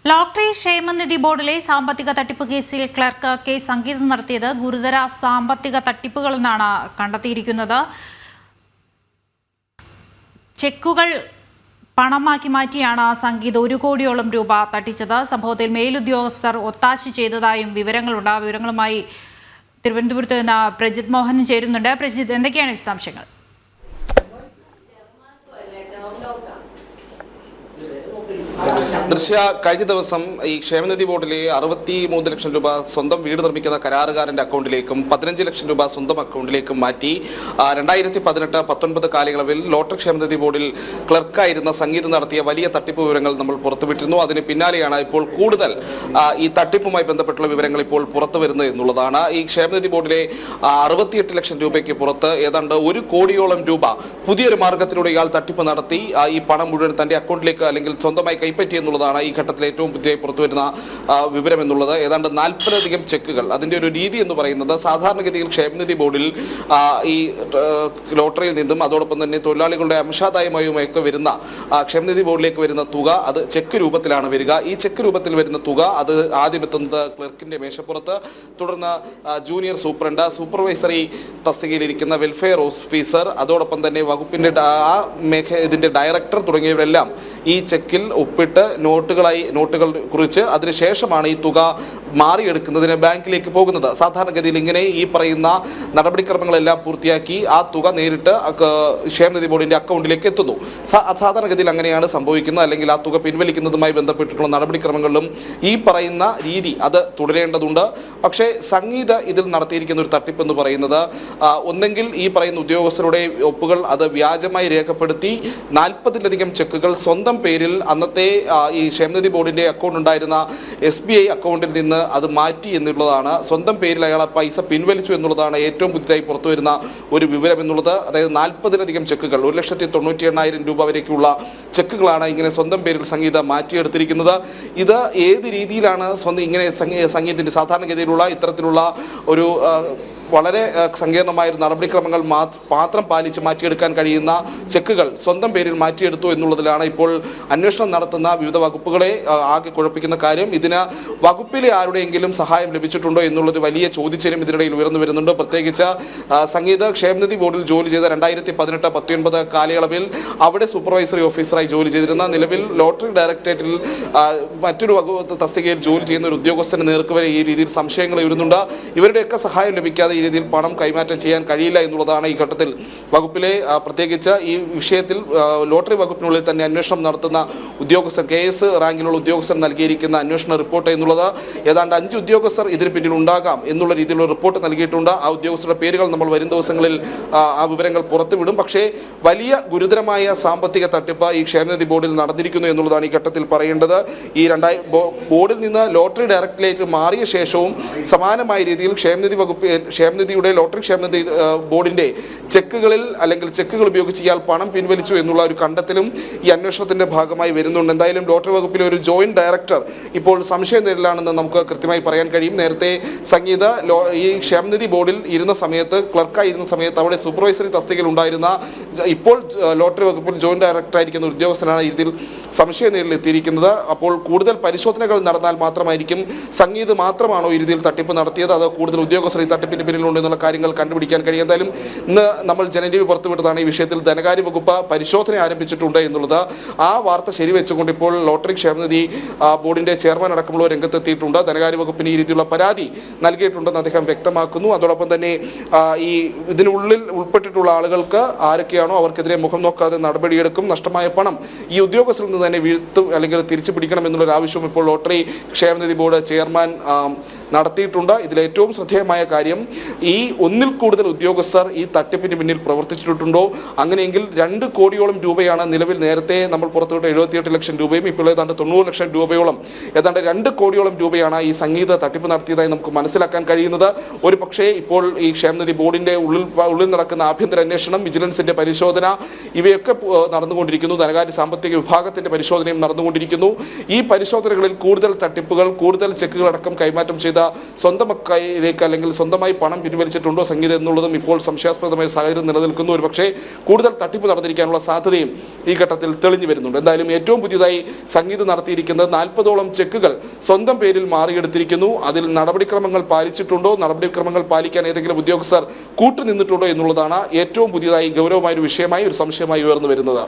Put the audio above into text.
Lottery ക്ഷേമനിധി ബോർഡിലെ സാമ്പത്തിക തട്ടിപ്പ് കേസിൽ ക്ലർക്ക് കെ സംഗീത നടത്തിയത് ഗുരുതര സാമ്പത്തിക തട്ടിപ്പുകളെന്നാണ് കണ്ടെത്തിയിരിക്കുന്നത്. ചെക്കുകൾ പണമാക്കി മാറ്റിയാണ് സംഗീത് 1 കോടിയോളം രൂപ തട്ടിച്ചത്. സംഭവത്തിൽ മേലുദ്യോഗസ്ഥർ ഒത്താശ ചെയ്തതായും വിവരങ്ങളുണ്ട്. വിവരങ്ങളുമായി തിരുവനന്തപുരത്ത് നിന്ന് പ്രജിത് മോഹൻ ചേരുന്നുണ്ട്. പ്രജിത്, എന്തൊക്കെയാണ് വിശദാംശങ്ങൾ? ദൃശ്യ, കഴിഞ്ഞ ദിവസം ഈ ക്ഷേമനിധി ബോർഡിലെ 63 ലക്ഷം രൂപ സ്വന്തം വീട് നിർമ്മിക്കുന്ന കരാറുകാരന്റെ അക്കൗണ്ടിലേക്കും 15 ലക്ഷം രൂപ സ്വന്തം അക്കൗണ്ടിലേക്കും മാറ്റി 2018-19 കാലയളവിൽ ലോട്ടറി ക്ഷേമനിധി ബോർഡിൽ ക്ലർക്കായിരുന്ന സംഗീത് നടത്തിയ വലിയ തട്ടിപ്പ് വിവരങ്ങൾ നമ്മൾ പുറത്തുവിട്ടിരുന്നു. അതിന് പിന്നാലെയാണ് ഇപ്പോൾ കൂടുതൽ ഈ തട്ടിപ്പുമായി ബന്ധപ്പെട്ടുള്ള വിവരങ്ങൾ ഇപ്പോൾ പുറത്തു വരുന്നത് എന്നുള്ളതാണ്. ഈ ക്ഷേമനിധി ബോർഡിലെ 68 ലക്ഷം രൂപയ്ക്ക് പുറത്ത് ഏതാണ്ട് 1 കോടിയോളം രൂപ പുതിയൊരു മാർഗത്തിലൂടെ ഇയാൾ തട്ടിപ്പ് നടത്തി ഈ പണം മുഴുവൻ തന്റെ അക്കൗണ്ടിലേക്ക് അല്ലെങ്കിൽ സ്വന്തമായി കൈപ്പറ്റി എന്നുള്ളതാണ് ഈ ഘട്ടത്തിൽ ഏറ്റവും പുതിയതായി പുറത്തുവരുന്ന വിവരം എന്നുള്ളത്. ഏതാണ്ട് 40-ലധികം ചെക്കുകൾ. അതിന്റെ ഒരു രീതി എന്ന് പറയുന്നത്, സാധാരണഗതിയിൽ ക്ഷേമനിധി ബോർഡിൽ ഈ ലോട്ടറിയിൽ നിന്നും അതോടൊപ്പം തന്നെ തൊഴിലാളികളുടെ അംശാദായമായുമൊക്കെ വരുന്ന ക്ഷേമനിധി ബോർഡിലേക്ക് വരുന്ന തുക അത് ചെക്ക് രൂപത്തിലാണ് വരിക. ഈ ചെക്ക് രൂപത്തിൽ വരുന്ന തുക അത് ആദ്യം എത്തുന്നത് ക്ലർക്കിന്റെ മേശപ്പുറത്ത്, തുടർന്ന് ജൂനിയർ സൂപ്രണ്ട്, സൂപ്പർവൈസറി തസ്തികയിലിരിക്കുന്ന വെൽഫെയർ ഓഫീസർ, അതോടൊപ്പം തന്നെ വകുപ്പിന്റെ ഇതിന്റെ ഡയറക്ടർ തുടങ്ങിയവരെല്ലാം ഈ ചെക്കിൽ ഒപ്പിട്ട് നോട്ടുകൾ കുറിച്ച് അതിനുശേഷമാണ് ഈ തുക മാറിയെടുക്കുന്നതിന് ബാങ്കിലേക്ക് പോകുന്നത്. സാധാരണഗതിയിൽ ഇങ്ങനെ ഈ പറയുന്ന നടപടിക്രമങ്ങളെല്ലാം പൂർത്തിയാക്കി ആ തുക നേരിട്ട് ക്ഷേമനിധി ബോർഡിന്റെ അക്കൗണ്ടിലേക്ക് എത്തുന്നു. സാധാരണഗതിയിൽ അങ്ങനെയാണ് സംഭവിക്കുന്നത്. അല്ലെങ്കിൽ ആ തുക പിൻവലിക്കുന്നതുമായി ബന്ധപ്പെട്ടിട്ടുള്ള നടപടിക്രമങ്ങളിലും ഈ പറയുന്ന രീതി അത് തുടരേണ്ടതുണ്ട്. പക്ഷേ സംഗീത ഇതിൽ നടത്തിയിരിക്കുന്ന ഒരു തട്ടിപ്പ് എന്ന് പറയുന്നത്, ഒന്നെങ്കിൽ ഈ പറയുന്ന ഉദ്യോഗസ്ഥരുടെ ഒപ്പുകൾ അത് വ്യാജമായി രേഖപ്പെടുത്തി 40-ലധികം ചെക്കുകൾ സ്വന്തം പേരിൽ അന്നത്തെ ഈ ക്ഷേമനിധി ബോർഡിന്റെ അക്കൗണ്ട് ഉണ്ടായിരുന്ന SBI അക്കൗണ്ടിൽ നിന്ന് അത് മാറ്റി എന്നുള്ളതാണ്. സ്വന്തം പേരിൽ അയാൾ പൈസ പിൻവലിച്ചു എന്നുള്ളതാണ് ഏറ്റവും പുതിയതായി പുറത്തു വരുന്ന ഒരു വിവരം എന്നുള്ളത്. അതായത് 40-ലധികം ചെക്കുകൾ, 1,98,000 രൂപ വരേക്കുള്ള ചെക്കുകളാണ് ഇങ്ങനെ സ്വന്തം പേരിൽ സംഗീത മാറ്റിയെടുത്തിരിക്കുന്നത്. ഇത് ഏത് രീതിയിലാണ് ഇങ്ങനെ സംഗീതത്തിന്റെ സാധാരണഗതിയിലുള്ള ഇത്തരത്തിലുള്ള ഒരു വളരെ സങ്കീർണമായ നടപടിക്രമങ്ങൾ മാത്രം പാലിച്ച് മാറ്റിയെടുക്കാൻ കഴിയുന്ന ചെക്കുകൾ സ്വന്തം പേരിൽ മാറ്റിയെടുത്തു എന്നുള്ളതിലാണ് ഇപ്പോൾ അന്വേഷണം നടത്തുന്ന വിവിധ വകുപ്പുകളെ ആകെ കുഴപ്പിക്കുന്ന കാര്യം. ഇതിന് വകുപ്പിലെ ആരുടെയെങ്കിലും സഹായം ലഭിച്ചിട്ടുണ്ടോ എന്നുള്ളൊരു വലിയ ചോദ്യചിഹ്നം ഇതിനിടയിൽ ഉയർന്നു വരുന്നുണ്ട്. പ്രത്യേകിച്ച് സംഗീത ക്ഷേമനിധി ബോർഡിൽ ജോലി ചെയ്ത 2018-19 കാലയളവിൽ അവിടെ സൂപ്പർവൈസറി ഓഫീസറായി ജോലി ചെയ്തിരുന്ന, നിലവിൽ ലോട്ടറി ഡയറക്ടറേറ്റിൽ മറ്റൊരു തസ്തികയിൽ ജോലി ചെയ്യുന്ന ഒരു ഉദ്യോഗസ്ഥന് നേർക്കുവരെ ഈ രീതിയിൽ സംശയങ്ങൾ ഉയരുന്നുണ്ട്. ഇവരുടെയൊക്കെ സഹായം ലഭിക്കാതെ ഈ രീതിയിൽ പണം കൈമാറ്റം ചെയ്യാൻ കഴിയില്ല എന്നുള്ളതാണ് ഈ ഘട്ടത്തിൽ വകുപ്പിലെ, പ്രത്യേകിച്ച് ഈ വിഷയത്തിൽ ലോട്ടറി വകുപ്പിനുള്ളിൽ തന്നെ അന്വേഷണം നടത്തുന്ന ഉദ്യോഗസ്ഥർ, KS റാങ്കിലുള്ള ഉദ്യോഗസ്ഥർ നൽകിയിരിക്കുന്ന അന്വേഷണ റിപ്പോർട്ട് എന്നുള്ളത്. ഏതാണ്ട് 5 ഉദ്യോഗസ്ഥർ ഇതിന് പിന്നിൽ ഉണ്ടാകാം എന്നുള്ള രീതിയിലുള്ള റിപ്പോർട്ട് നൽകിയിട്ടുണ്ട്. ആ ഉദ്യോഗസ്ഥരുടെ പേരുകൾ നമ്മൾ വരും ദിവസങ്ങളിൽ ആ വിവരങ്ങൾ പുറത്തുവിടും. പക്ഷേ വലിയ ഗുരുതരമായ സാമ്പത്തിക തട്ടിപ്പ് ഈ ക്ഷേമനിധി ബോർഡിൽ നടന്നിരിക്കുന്നു എന്നുള്ളതാണ് ഈ ഘട്ടത്തിൽ പറയേണ്ടത്. ഈ ബോർഡിൽ നിന്ന് ലോട്ടറി ഡയറക്ടറിലേക്ക് മാറിയ ശേഷവും സമാനമായ രീതിയിൽ ക്ഷേമനിധിയുടെ ലോട്ടറി ക്ഷേമനിധി ബോർഡിന്റെ ചെക്കുകളിൽ അല്ലെങ്കിൽ ചെക്കുകൾ ഉപയോഗിച്ച് ഇയാൾ പണം പിൻവലിച്ചു എന്നുള്ള ഒരു കണ്ടെത്തലും ഈ അന്വേഷണത്തിന്റെ ഭാഗമായി വരുന്നുണ്ട്. എന്തായാലും ലോട്ടറി വകുപ്പിലെ ഒരു ജോയിന്റ് ഡയറക്ടർ ഇപ്പോൾ സംശയ നിഴലിലാണെന്ന് നമുക്ക് കൃത്യമായി പറയാൻ കഴിയും. നേരത്തെ സംഗീത ഈ ക്ഷേമനിധി ബോർഡിൽ ഇരുന്ന സമയത്ത്, ക്ലർക്കായിരുന്ന സമയത്ത് അവിടെ സൂപ്പർവൈസറി തസ്തികയിൽ ഉണ്ടായിരുന്ന, ഇപ്പോൾ ലോട്ടറി വകുപ്പിൽ ജോയിന്റ് ഡയറക്ടറായിരിക്കുന്ന ഉദ്യോഗസ്ഥനാണ് ഇതിൽ സംശയ നിഴലിൽ എത്തിയിരിക്കുന്നത്. അപ്പോൾ കൂടുതൽ പരിശോധനകൾ നടന്നാൽ മാത്രമായിരിക്കും സംഗീത് മാത്രമാണോ ഈ രീതിയിൽ തട്ടിപ്പ് നടത്തിയത്, അതോ കൂടുതൽ ഉദ്യോഗസ്ഥർ ഈ തട്ടിപ്പിന്റെ പിന്നിലുണ്ട് എന്നുള്ള കാര്യങ്ങൾ കണ്ടുപിടിക്കാൻ കഴിയും. എന്തായാലും ഇന്ന് നമ്മൾ ജനന്റീവി പുറത്തുവിട്ടതാണ് ഈ വിഷയത്തിൽ ധനകാര്യ വകുപ്പ് പരിശോധന ആരംഭിച്ചിട്ടുണ്ട് എന്നുള്ളത്. ആ വാർത്ത ശരിവെച്ചുകൊണ്ട് ഇപ്പോൾ ലോട്ടറി ക്ഷേമനിധി ബോർഡിന്റെ ചെയർമാൻ അടക്കമുള്ള രംഗത്തെത്തിയിട്ടുണ്ട്. ധനകാര്യ വകുപ്പിന് ഈ രീതിയിലുള്ള പരാതി നൽകിയിട്ടുണ്ടെന്ന് അദ്ദേഹം വ്യക്തമാക്കുന്നു. അതോടൊപ്പം തന്നെ ഈ ഇതിനുള്ളിൽ ഉൾപ്പെട്ടിട്ടുള്ള ആളുകൾക്ക് ആരൊക്കെയാണോ അവർക്കെതിരെ മുഖം നോക്കാതെ നടപടിയെടുക്കും. നഷ്ടമായ പണം ഈ ഉദ്യോഗസ്ഥരിൽ നിന്ന് തന്നെ വീഴ്ത്തും അല്ലെങ്കിൽ തിരിച്ചു പിടിക്കണം എന്നുള്ളൊരു ആവശ്യം ഇപ്പോൾ ലോട്ടറി ക്ഷേമനിധി ബോർഡ് ചെയർമാൻ നടത്തിയിട്ടുണ്ട്. ഇതിലേറ്റവും ശ്രദ്ധേയമായ കാര്യം, ഈ 1-ൽ കൂടുതൽ ഉദ്യോഗസ്ഥർ ഈ തട്ടിപ്പിന് പിന്നിൽ പ്രവർത്തിച്ചിട്ടുണ്ടോ? അങ്ങനെയെങ്കിൽ 2 കോടിയോളം രൂപയാണ് നിലവിൽ നേരത്തെ നമ്മൾ പുറത്തുവിട്ട 78 ലക്ഷം രൂപയും ഇപ്പോൾ ഏതാണ്ട് 90 ലക്ഷം രൂപയോളം, ഏതാണ്ട് 2 കോടിയോളം രൂപയാണ് ഈ സംഗീത തട്ടിപ്പ് നടത്തിയതായി നമുക്ക് മനസ്സിലാക്കാൻ കഴിയുന്നത്. ഒരു പക്ഷേ ഇപ്പോൾ ഈ ക്ഷേമനിധി ബോർഡിന്റെ ഉള്ളിൽ നടക്കുന്ന ആഭ്യന്തര അന്വേഷണം, വിജിലൻസിന്റെ പരിശോധന ഇവയൊക്കെ നടന്നുകൊണ്ടിരിക്കുന്നു. ധനകാര്യ സാമ്പത്തിക വിഭാഗത്തിന്റെ പരിശോധനയും നടന്നുകൊണ്ടിരിക്കുന്നു. ഈ പരിശോധനകളിൽ കൂടുതൽ തട്ടിപ്പുകൾ, കൂടുതൽ ചെക്കുകളടക്കം കൈമാറ്റം ചെയ്ത സംഗീത സ്വന്തം കൈയിലേക്ക് അല്ലെങ്കിൽ സ്വന്തമായി പണം പിൻവലിച്ചിട്ടുണ്ടോ സംഗീത എന്നുള്ളതും ഇപ്പോൾ സംശയാസ്പദമായ സാഹചര്യം നിലനിൽക്കുന്നു. ഒരു പക്ഷേ കൂടുതൽ തട്ടിപ്പ് നടന്നിരിക്കാനുള്ള സാധ്യതയും ഈ ഘട്ടത്തിൽ തെളിഞ്ഞു വരുന്നുണ്ട്. എന്തായാലും ഏറ്റവും പുതിയതായി സംഗീത നടത്തിയിരിക്കുന്നത് 40ഓളം ചെക്കുകൾ സ്വന്തം പേരിൽ മാറിയെടുത്തിരിക്കുന്നു. അതിൽ നടപടിക്രമങ്ങൾ പാലിച്ചിട്ടുണ്ടോ, നടപടിക്രമങ്ങൾ പാലിക്കാൻ ഏതെങ്കിലും ഉദ്യോഗസ്ഥർ കൂട്ടുനിന്നിട്ടുണ്ടോ എന്നുള്ളതാണ് ഏറ്റവും പുതിയതായി ഗൗരവമായ ഒരു വിഷയമായി, ഒരു സംശയമായി ഉയർന്നു വരുന്നത്.